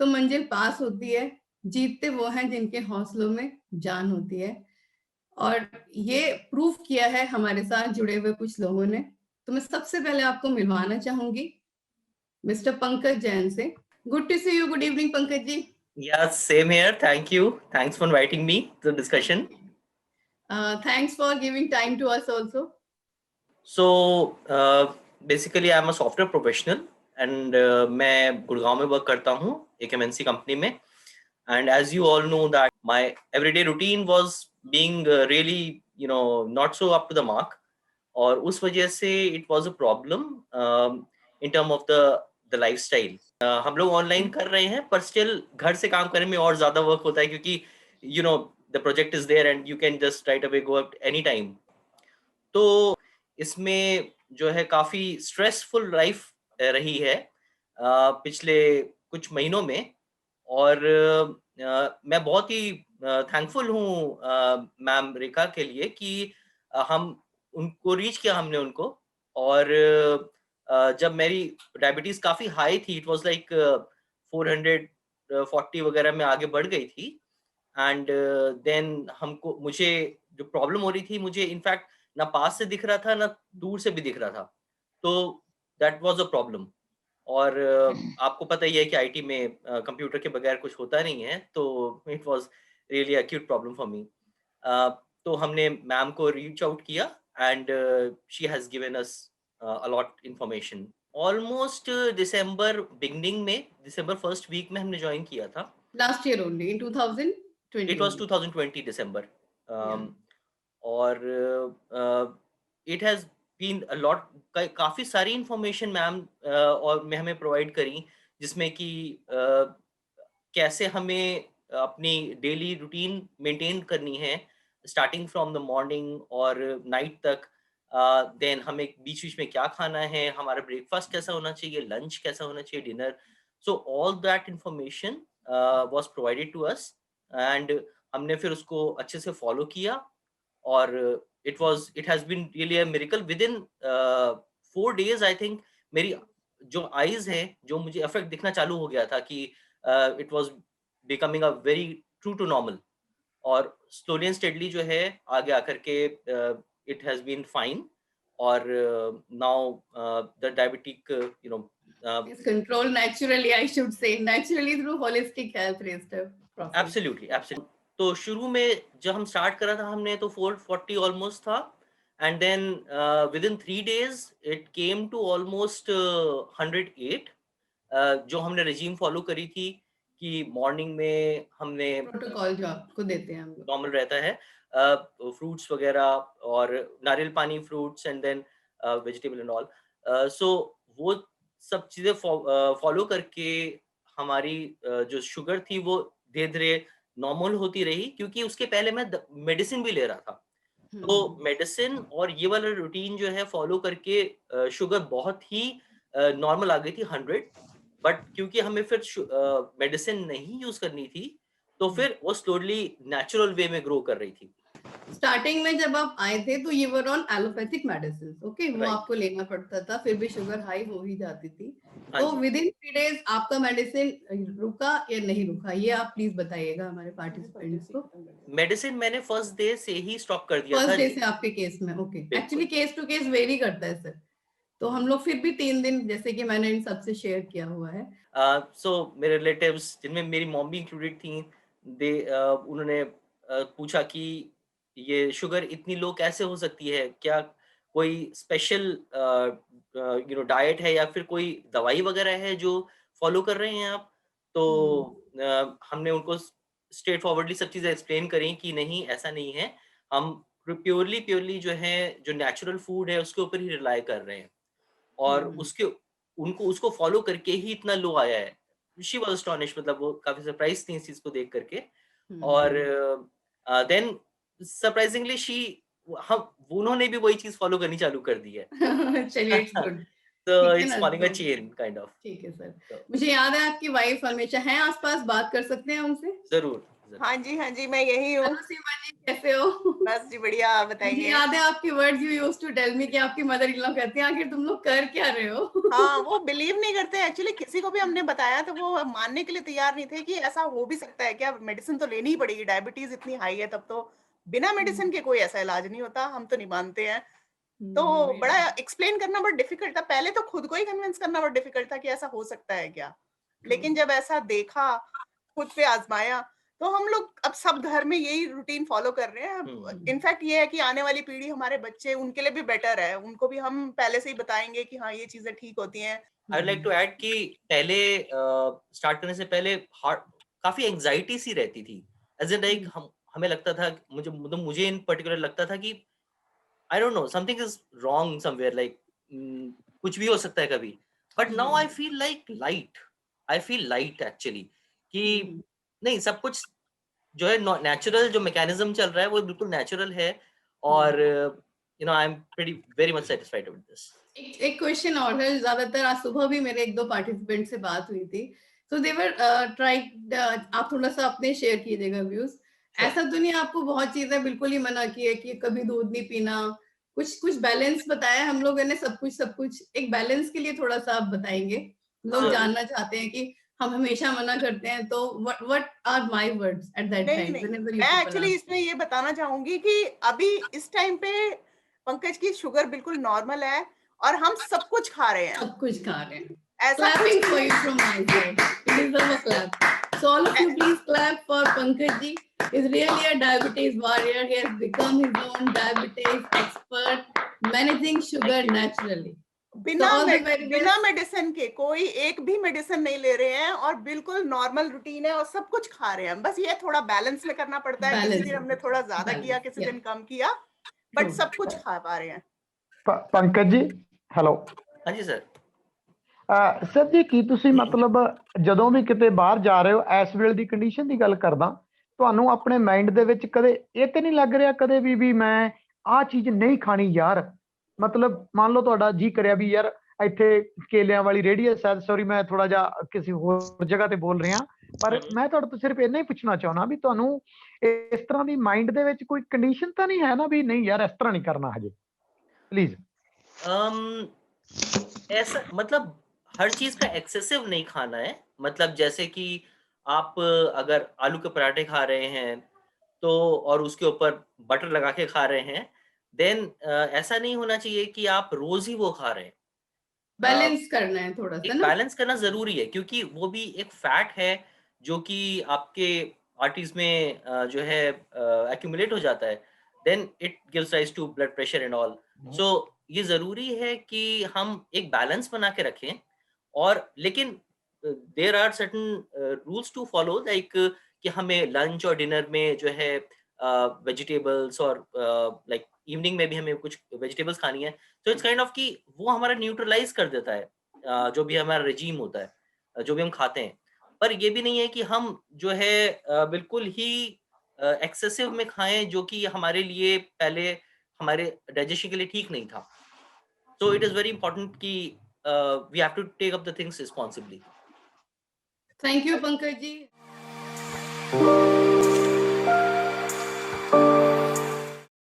तो मंजिल पास होती है। जीतते वो हैं जिनके हौसलों में जान होती है। और ये प्रूफ किया है हमारे साथ जुड़े हुए कुछ लोगों ने। तो मैं सबसे पहले आपको मिलवाना चाहूंगी मिस्टर पंकज जैन से। Good to see you. Good evening Pankaj ji. Yeah, same here. Thank you. Thanks for inviting me to the discussion. Thanks for giving time to us also. So, basically, I'm a software professional and मैं गुड़गांव में work करता हूँ एक MNC company में. And as you all know that my everyday routine was being really, not so up to the mark. और उस वजह से it was a problem in term of the lifestyle. हम लोग ऑनलाइन कर रहे हैं पर स्टिल घर से काम करने में और ज्यादा वर्क होता है क्योंकि the project is there and you can just right away go at any time. तो इसमें जो है काफी स्ट्रेसफुल लाइफ रही है पिछले कुछ महीनों में. और मैं बहुत ही थैंकफुल हूँ मैम रेखा के लिए कि हम उनको रीच किया हमने उनको. और जब मेरी डायबिटीज काफी हाई थी, इट वाज लाइक 440 वगैरह में आगे बढ़ गई थी. एंड देन मुझे जो प्रॉब्लम हो रही थी, मुझे इनफैक्ट ना पास से दिख रहा था ना दूर से भी दिख रहा था. तो दैट वाज अ प्रॉब्लम. और आपको पता ही है कि आईटी में कंप्यूटर के बगैर कुछ होता नहीं है. तो it was really acute problem for me. तो हमने मैम को रीच आउट किया and she has given us a lot information. Almost December beginning में, दिसंबर फर्स्ट वीक में हमने ज्वाइन किया था. Last year only, in 2020 it was only. 2020 दिसंबर. Yeah. और it has been a lot. काफी सारी इंफॉर्मेशन मैम और में हमें प्रोवाइड करी, जिसमें कि कैसे हमें अपनी डेली रूटीन मेंटेन करनी है स्टार्टिंग फ्रॉम द मॉर्निंग और नाइट तक. देन हमें बीच बीच में क्या खाना है, हमारा ब्रेकफास्ट कैसा होना चाहिए, लंच कैसा होना चाहिए, dinner. So all that information was provided to us. And हमने फिर उसको अच्छे से फॉलो किया. और it has been really a miracle. Within 4 days I think मेरी जो आईज है, जो मुझे इफेक्ट दिखना चालू हो गया था कि it was becoming a very true to normal. और स्लोली एंड स्टेडली जो है आगे आकर के इट हैज बीन फाइन. और now the diabetic It's controlled naturally, I should say. Naturally through holistic health restore process. Absolutely absolutely. तो शुरू में जब हम स्टार्ट करा था हमने, तो 440 ऑलमोस्ट था. And then within 3 days it came to almost 108. जो हमने रेजिम फॉलो करी थी कि मॉर्निंग में हमने प्रोटोकॉल जो आपको देते हैं हम लोग. नॉर्मल रहता है फ्रूट्स वगैरह और नारियल पानी, fruits and then vegetable and all. So वो सब चीजें फॉलो करके हमारी जो शुगर थी वो धीरे धीरे नॉर्मल होती रही, क्योंकि उसके पहले मैं मेडिसिन भी ले रहा था. तो मेडिसिन और ये वाला रूटीन जो है फॉलो करके शुगर बहुत ही नॉर्मल आ गई थी 100. बट क्योंकि हमें फिर मेडिसिन नहीं यूज करनी थी, तो फिर वो स्लोली नेचुरल वे में ग्रो कर रही थी. स्टार्टिंग में जब आप आए थे तो ये were on allopathic medicine. Okay, वो राइट. आपको लेना पड़ता था, फिर भी शुगर हाई हो ही जाती थी. हाँ तो जी. विद इन 3 days आपका मेडिसिन रुका या नहीं रुका, ये आप प्लीज बताइएगा हमारे पार्टिसिपेंट्स को. मेडिसिन मैंने फर्स्ट डे से ही स्टॉप कर दिया फर्स्ट था. डे से आपके केस में? ओके. बिल्कुल. Actually case to case vary करता है सर. तो हम लोग फिर भी 3 दिन, जैसे कि मैंने इन सबसे शेयर किया हुआ है. सो मेरे रिलेटिव्स, जिनमें मेरी मॉम भी इंक्लूडेड थी, दे उन्होंने पूछा कि ये शुगर इतनी लो कैसे हो सकती है, क्या कोई स्पेशल डाइट है या फिर कोई दवाई वगैरह है जो फॉलो कर रहे हैं आप. तो हमने उनको स्ट्रेट फॉरवर्डली सब चीज़ें एक्सप्लेन करी कि नहीं, ऐसा नहीं है. हम प्योरली प्योरली जो है, जो नेचुरल फूड है उसके ऊपर ही रिलाई कर रहे हैं. और उसके उनको उसको फॉलो करके ही इतना लो आया है. शी वाज एस्टोनिश्ड, मतलब वो काफी सरप्राइज थी इस चीज को देख करके. और देन सरप्राइजिंगली हम उन्होंने भी वही चीज फॉलो करनी चालू कर दी है. चलिए, इट्स गुड. तो ठीक है इट्स ना. फॉलोइंग अ तो चेन काइंड ऑफ. ठीक है सर. तो मुझे याद है आपकी वाइफ हमेशा हैं आसपास, बात कर सकते हैं उनसे. जरूर. हाँ जी, मैं यही हूँ। हेलो सीमा जी, कैसे हो? बस जी बढ़िया, आप मुझे बताइए। याद है आपकी words you used to tell me कि आपकी मदर इन लॉ कहती हैं आखिर तुम लोग कर क्या रहे हो? हाँ, वो बिलीव नहीं करते एक्चुअली, किसी को भी हमने बताया तो वो मानने के लिए तैयार नहीं थे कि ऐसा हो भी सकता है क्या, मेडिसिन तो लेनी ही पड़ेगी, डायबिटीज इतनी हाई है, तब तो बिना मेडिसिन के कोई ऐसा इलाज नहीं होता, हम तो नहीं मानते हैं। तो वही बड़ा ना। एक्सप्लेन करना बड़ा डिफिकल्ट था, पहले तो खुद को ही कन्विंस करना बड़ा डिफिकल्ट था कि ऐसा हो सकता है क्या। लेकिन जब ऐसा देखा, खुद पे आजमाया, तो हम लोग अब सब घर में यही रूटीन फॉलो कर रहे हैं। इनफैक्ट ये है कि आने वाली पीढ़ी, हमारे बच्चे, उनके लिए भी बेटर है, उनको भी हम पहले से ही बताएंगे कि हाँ ये चीजें ठीक होती हैं। आई लाइक टू ऐड कि पहले स्टार्ट करने से पहले हार्ट काफी एंजाइटी सी रहती थी, एज इन लाइक हमें लगता था, मुझे इन पर्टिकुलर लगता था कि I don't know, something is wrong somewhere, like कुछ भी हो सकता है कभी। But now I feel light actually, कि नहीं, सब कुछ जो है नेचुरल, जो मैकेनिज्म चल रहा है वो बिल्कुल नेचुरल है, और I am pretty very much satisfied with this. एक क्वेश्चन और है, ज्यादातर आज सुबह भी मेरे एक दो पार्टिसिपेंट से बात हुई थी, तो दे वर ट्राइड, आप थोड़ा सा अपने शेयर कीजिएगा व्यूज। ऐसा तो नहीं आपको बहुत चीजें बिल्कुल ही मना की है कि कभी दूध नहीं पीना, कुछ कुछ बैलेंस बताया हम लोगों ने, सब कुछ एक बैलेंस के लिए थोड़ा सा आप बताएंगे, लोग जानना चाहते हैं कि हम हमेशा मना करते हैं, तो what are my words at that नहीं टाइम नहीं, व्हेनेवर यू मैं पीपल एक्चुअली इसमें ये बताना चाहूंगी कि अभी इस टाइम पे पंकज की शुगर बिल्कुल नॉर्मल है और हम सब कुछ खा रहे हैं, सब कुछ खा रहे हैं। ऐसा कुछ Clapping for you from my side. You deserve a clap. So all of you please clap for Pankaj ji. He's really a diabetes warrior. He has become his own diabetes expert, managing sugar naturally. So all the very बिना best. Medicine के, कोई एक भी medicine नहीं ले रहे हैं और बिल्कुल नॉर्मल रूटीन है और सब कुछ खा रहे हैं, बस ये थोड़ा बैलेंस में करना पड़ता है, किसी दिन हमने थोड़ा ज्यादा किया, किसी दिन कम किया, बट सब कुछ खा पा रहे हैं। पंकज जी, ਹੈਲੋ। हाँ जी सर। ਸਰ ਜੀ, ਕੀ ਤੁਸੀਂ ਮਤਲਬ ਜਦੋਂ ਵੀ ਕਿਤੇ ਬਾਹਰ ਜਾ ਰਹੇ ਹੋ, ਇਸ ਵੇਲੇ ਦੀ ਕੰਡੀਸ਼ਨ ਦੀ ਗੱਲ ਕਰਦਾ, ਤੁਹਾਨੂੰ ਆਪਣੇ ਮਾਈਂਡ ਦੇ ਵਿੱਚ ਕਦੇ ਇਹ ਤੇ ਨਹੀਂ ਲੱਗ ਰਿਹਾ ਕਦੇ ਵੀ ਮੈਂ ਆਹ ਚੀਜ਼ ਨਹੀਂ ਖਾਣੀ ਯਾਰ? ਮਤਲਬ ਮੰਨ ਲਓ ਤੁਹਾਡਾ ਜੀ ਕਰਿਆ ਵੀ ਯਾਰ ਇੱਥੇ ਕੇਲਿਆਂ ਵਾਲੀ ਰੇਹੜੀ ਹੈ, ਸ਼ਾਇਦ, ਸੌਰੀ ਮੈਂ ਥੋੜਾ ਜਿਹਾ ਕਿਸੇ ਹੋਰ ਜਗ੍ਹਾ ਤੇ ਬੋਲ ਰਿਹਾ, ਪਰ ਮੈਂ ਤੁਹਾਡੇ ਤੋਂ ਸਿਰਫ ਇੰਨਾ ਹੀ ਪੁੱਛਣਾ ਚਾਹੁੰਦਾ ਵੀ ਤੁਹਾਨੂੰ ਇਸ ਤਰ੍ਹਾਂ ਦੀ ਮਾਈਂਡ ਦੇ ਵਿੱਚ ਕੋਈ ਕੰਡੀਸ਼ਨ ਤਾਂ ਨਹੀਂ ਹੈ ਨਾ ਵੀ ਨਹੀਂ ਯਾਰ ਇਸ ਤਰ੍ਹਾਂ ਨਹੀਂ ਕਰਨਾ ਹਜੇ, प्लीज? ऐसा मतलब हर चीज का एक्सेसिव नहीं खाना है, मतलब जैसे कि आप अगर आलू के पराठे खा रहे हैं तो, और उसके ऊपर बटर लगा के खा रहे हैं, देन ऐसा नहीं होना चाहिए कि आप रोज ही वो खा रहे हैं। बैलेंस करना है थोड़ा सा एक ना, बैलेंस करना जरूरी है, क्योंकि वो भी एक फैट है जो कि आपके आर्टरीज में जो है एक्यूमुलेट हो जाता है, then it gives rise to blood pressure and all. So ये जरूरी है कि हम एक बैलेंस बना के रखें, और लेकिन there are certain rules to follow, like कि हमें लंच और डिनर में जो है वेजिटेबल्स, और लाइक इवनिंग में भी हमें कुछ वेजिटेबल्स खानी है, तो इट्स काइंड ऑफ कि वो हमारा न्यूट्रलाइज कर देता है जो भी हमारा रेजीम होता है, जो भी हम खाते हैं। पर ये भी नहीं है कि हम जो है बिल्कुल ही एक्सेसिव में खाएं, जो कि हमारे लिए पहले हमारे डाइजेशन के लिए ठीक नहीं था। So it is very important कि we have to take up the things responsibly. Thank you Pankaj ji.